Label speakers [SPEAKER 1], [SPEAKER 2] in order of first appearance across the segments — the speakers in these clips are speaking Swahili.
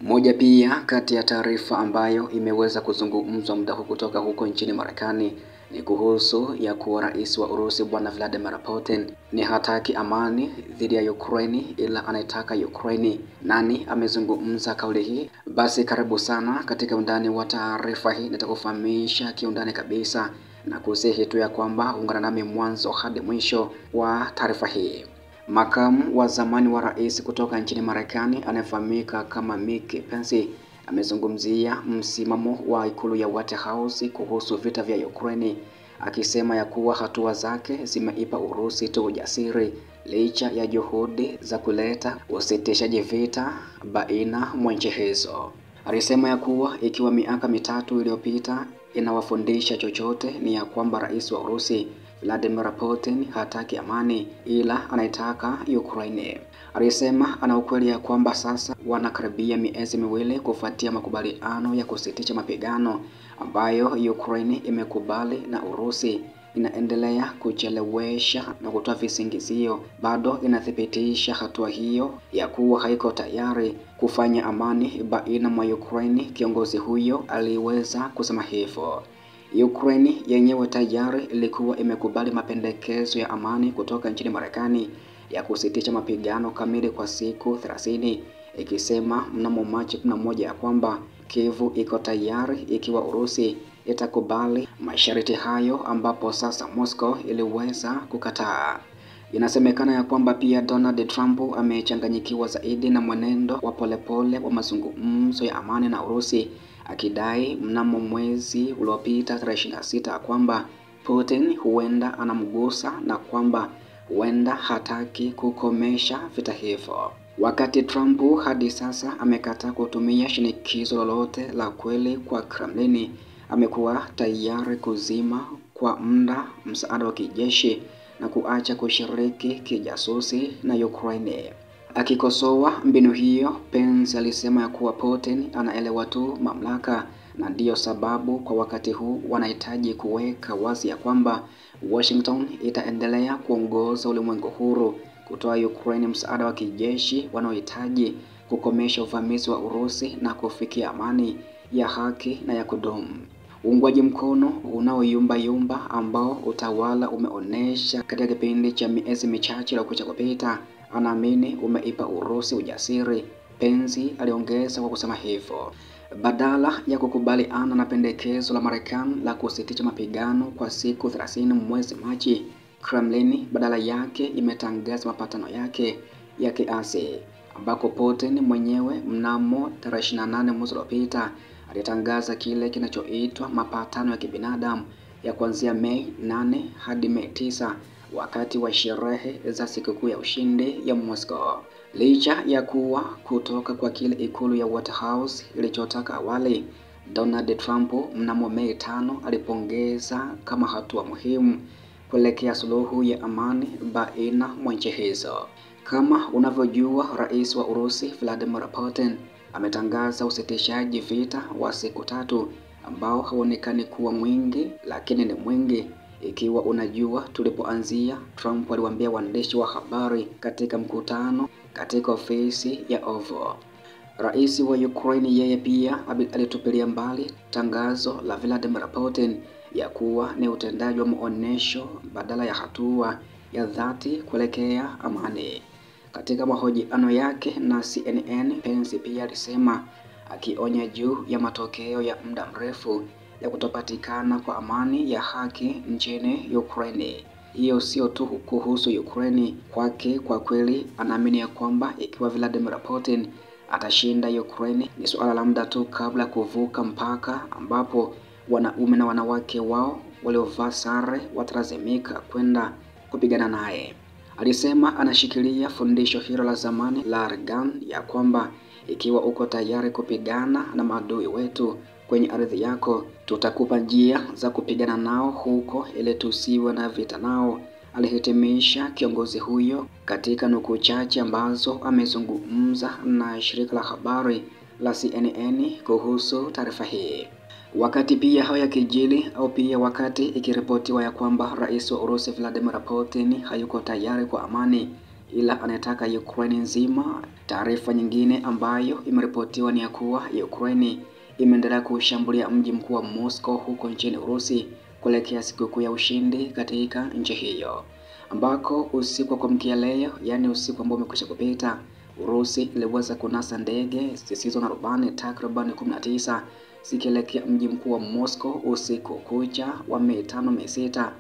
[SPEAKER 1] Moja pia kati ya taarifa ambayo imeweza kuzungumzwa muda huu kutoka huko nchini Marekani ni kuhusu ya kuwa rais wa Urusi Bwana Vladimir Putin ni hataki amani dhidi ya Ukraine ila anaitaka Ukraine. Nani amezungumza kauli hii? Basi karibu sana katika undani wa taarifa hii, nitakufahamisha kiundani kabisa na kusihi tu ya kwamba ungana nami mwanzo hadi mwisho wa taarifa hii. Makamu wa zamani wa rais kutoka nchini Marekani anayefahamika kama Mike Pence amezungumzia msimamo wa ikulu ya White House kuhusu vita vya Ukraine, akisema ya kuwa hatua zake zimeipa Urusi tu ujasiri licha ya juhudi za kuleta usitishaji vita baina mwa nchi hizo. Alisema ya kuwa ikiwa miaka mitatu iliyopita inawafundisha chochote ni ya kwamba rais wa Urusi Vladimir Putin hataki amani ila anaitaka Ukraine. Alisema ana ukweli ya kwamba sasa wanakaribia miezi miwili kufuatia makubaliano ya kusitisha mapigano ambayo Ukraine imekubali na Urusi inaendelea kuchelewesha na kutoa visingizio, bado inathibitisha hatua hiyo ya kuwa haiko tayari kufanya amani baina mwa Ukraine. Kiongozi huyo aliweza kusema hivyo. Ukraine yenyewe tayari ilikuwa imekubali mapendekezo ya amani kutoka nchini Marekani ya kusitisha mapigano kamili kwa siku 30, ikisema mnamo Machi 11 ya kwamba Kiev iko tayari ikiwa Urusi itakubali masharti hayo, ambapo sasa Moscow iliweza kukataa. Inasemekana ya kwamba pia Donald Trump amechanganyikiwa zaidi na mwenendo wa polepole wa mazungumzo ya amani na Urusi, akidai mnamo mwezi uliopita 26 kwamba Putin huenda anamgusa na kwamba huenda hataki kukomesha vita hivyo. Wakati Trump hadi sasa amekataa kutumia shinikizo lolote la kweli kwa Kremlin, amekuwa tayari kuzima kwa muda msaada wa kijeshi na kuacha kushiriki kijasusi na Ukraine. Akikosoa mbinu hiyo, Pence alisema ya kuwa Putin anaelewa tu mamlaka na ndiyo sababu kwa wakati huu wanahitaji kuweka wazi ya kwamba Washington itaendelea kuongoza ulimwengu huru kutoa Ukraine msaada wa kijeshi wanaohitaji kukomesha uvamizi wa Urusi na kufikia amani ya haki na ya kudumu. Uungwaji mkono unaoyumba ambao utawala umeonesha katika kipindi cha miezi michache iliyokwisha kupita, anaamini umeipa Urusi ujasiri, Pence aliongeza kwa kusema hivyo. Badala ya kukubaliana na pendekezo la Marekani la kusitisha mapigano kwa siku 30 mwezi Machi, Kremlin badala yake imetangaza mapatano yake ya kiasi, ambako Putin mwenyewe mnamo 28 mwezi uliopita alitangaza kile kinachoitwa mapatano ya kibinadamu ya kuanzia Mei 8 hadi Mei 9 wakati wa sherehe za sikukuu ya ushindi ya Moscow. Licha ya kuwa kutoka kwa kile ikulu ya White House ilichotaka awali, Donald Trump mnamo Mei 5 alipongeza kama hatua muhimu kuelekea suluhu ya amani baina mwa nchi hizo. Kama unavyojua, rais wa Urusi Vladimir Putin ametangaza usitishaji vita wa siku 3 ambao haonekani kuwa mwingi, lakini ni mwingi. Ikiwa unajua tulipoanzia, Trump aliwaambia waandishi wa habari katika mkutano katika ofisi ya Oval. Rais wa Ukraine yeye pia alitupilia mbali tangazo la Vladimir Putin ya kuwa ni utendaji wa maonesho badala ya hatua ya dhati kuelekea amani. Katika mahojiano yake na CNN, Pence pia alisema, akionya juu ya matokeo ya muda mrefu ya kutopatikana kwa amani ya haki nchini Ukraine. Hiyo sio tu kuhusu Ukraine kwake, kwa kweli anaamini ya kwamba ikiwa Vladimir Putin atashinda Ukraine ni suala la muda tu kabla kuvuka mpaka ambapo wanaume na wanawake wao waliovaa sare watalazimika kwenda kupigana naye. Alisema anashikilia fundisho hilo la zamani la Reagan ya kwamba ikiwa uko tayari kupigana na maadui wetu kwenye ardhi yako, tutakupa njia za kupigana nao huko ili tusiwe na vita nao, alihitimisha kiongozi huyo katika nukuu chache ambazo amezungumza na shirika la habari la CNN kuhusu taarifa hii. Wakati pia hayo yakijili au pia wakati ikiripotiwa ya kwamba rais wa Urusi Vladimir Putin hayuko tayari kwa amani, ila anataka Ukraine nzima. Taarifa nyingine ambayo imeripotiwa ni ya kuwa Ukraine imeendelea kushambulia mji mkuu wa Moscow huko nchini Urusi kuelekea sikukuu ya ushindi katika nchi hiyo, ambako usiku wa kuamkia leo, yani usiku ambao umekwisha kupita, Urusi iliweza kunasa ndege zisizo na rubani takriban 19 zikielekea mji mkuu wa Moscow usiku kucha wa Mei 5, Mei 6.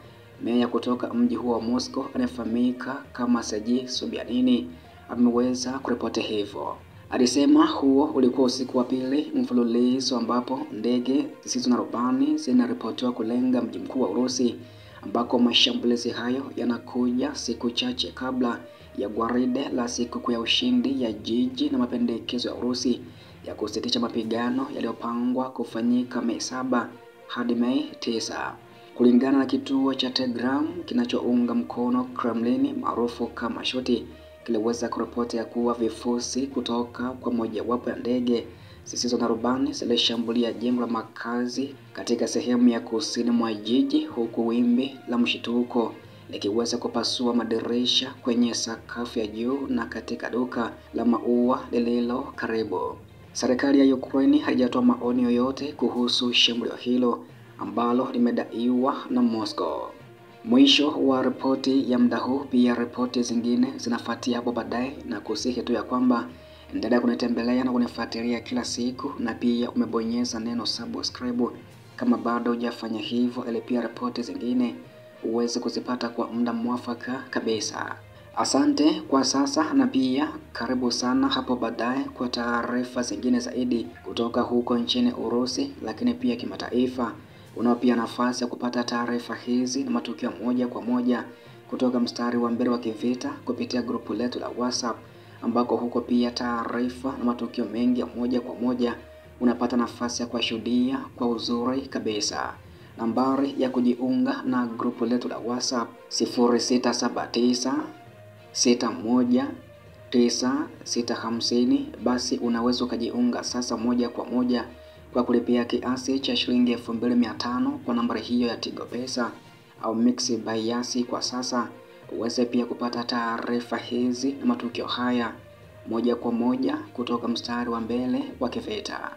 [SPEAKER 1] Meya kutoka mji huo wa Moscow anayefahamika kama Sergei Sobyanin ameweza kuripoti hivyo. Alisema huo ulikuwa usiku wa pili mfululizo ambapo ndege zisizo na rubani zinaripotiwa kulenga mji mkuu wa Urusi, ambako mashambulizi hayo yanakuja siku chache kabla ya gwaride la sikukuu ya ushindi ya jiji na mapendekezo ya Urusi ya kusitisha mapigano yaliyopangwa kufanyika Mei 7 hadi Mei 9. Kulingana na kituo cha Telegram kinachounga mkono Kremlin maarufu kama Shoti, kiliweza kuripoti ya kuwa vifusi kutoka kwa mojawapo ya ndege zisizo na rubani zilishambulia jengo la makazi katika sehemu ya kusini mwa jiji, huku wimbi la mshituko likiweza kupasua madirisha kwenye sakafu ya juu na katika duka la maua lililo karibu. Serikali ya Ukraine haijatoa maoni yoyote kuhusu shambulio hilo ambalo limedaiwa na Moscow. Mwisho wa ripoti ya muda huu. Pia ripoti zingine zinafuatia hapo baadaye, na kusihi tu ya kwamba endelea kunitembelea na kunifuatilia kila siku, na pia umebonyeza neno subscribe kama bado hujafanya hivyo, ili pia ripoti zingine uweze kuzipata kwa muda mwafaka kabisa. Asante kwa sasa, na pia karibu sana hapo baadaye kwa taarifa zingine zaidi kutoka huko nchini Urusi, lakini pia kimataifa. Unao pia nafasi ya kupata taarifa hizi na matukio moja kwa moja kutoka mstari wa mbele wa kivita kupitia grupu letu la WhatsApp, ambako huko pia taarifa na matukio mengi ya moja kwa moja unapata nafasi ya kuashuhudia kwa uzuri kabisa. Nambari ya kujiunga na grupu letu la WhatsApp 0679619650. Basi unaweza ukajiunga sasa moja kwa moja kwa kulipia kiasi cha shilingi 2500 kwa nambari hiyo ya Tigo Pesa au Mixx by Yasi. Kwa sasa uweze pia kupata taarifa hizi na matukio haya moja kwa moja kutoka mstari wa mbele wa kivita.